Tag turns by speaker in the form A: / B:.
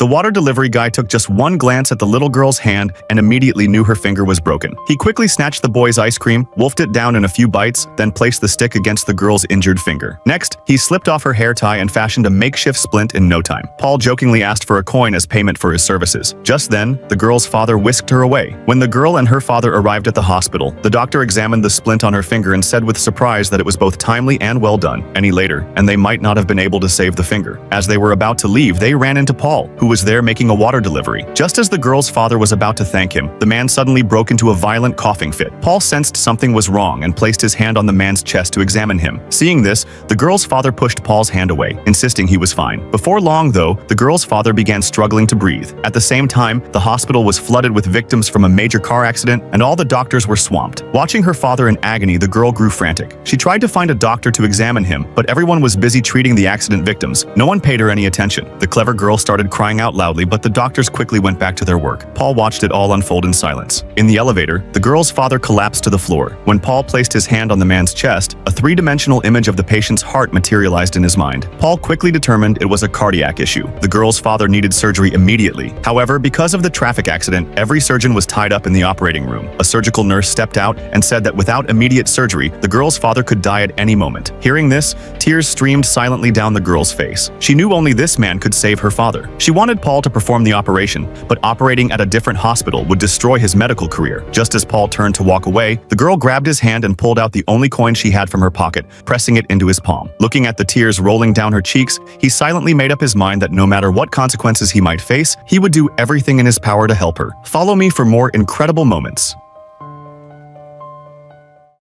A: The water delivery guy took just one glance at the little girl's hand and immediately knew her finger was broken. He quickly snatched the boy's ice cream, wolfed it down in a few bites, then placed the stick against the girl's injured finger. Next, he slipped off her hair tie and fashioned a makeshift splint in no time. Paul jokingly asked for a coin as payment for his services. Just then, the girl's father whisked her away. When the girl and her father arrived at the hospital, the doctor examined the splint on her finger and said with surprise that it was both timely and well done. Any later, and they might not have been able to save the finger. As they were about to leave, they ran into Paul, who was there making a water delivery. Just as the girl's father was about to thank him, the man suddenly broke into a violent coughing fit. Paul sensed something was wrong and placed his hand on the man's chest to examine him. Seeing this, the girl's father pushed Paul's hand away, insisting he was fine. Before long, though, the girl's father began struggling to breathe. At the same time, the hospital was flooded with victims from a major car accident, and all the doctors were swamped. Watching her father in agony, the girl grew frantic. She tried to find a doctor to examine him, but everyone was busy treating the accident victims. No one paid her any attention. The clever girl started crying out loudly, but the doctors quickly went back to their work. Paul watched it all unfold in silence. In the elevator, the girl's father collapsed to the floor. When Paul placed his hand on the man's chest, a three-dimensional image of the patient's heart materialized in his mind. Paul quickly determined it was a cardiac issue. The girl's father needed surgery immediately. However, because of the traffic accident, every surgeon was tied up in the operating room. A surgical nurse stepped out and said that without immediate surgery, the girl's father could die at any moment. Hearing this, tears streamed silently down the girl's face. She knew only this man could save her father. She wanted Paul to perform the operation, but operating at a different hospital would destroy his medical career. Just as Paul turned to walk away, the girl grabbed his hand and pulled out the only coin she had from her pocket, pressing it into his palm. Looking at the tears rolling down her cheeks, he silently made up his mind that no matter what consequences he might face, he would do everything in his power to help her. Follow me for more incredible moments.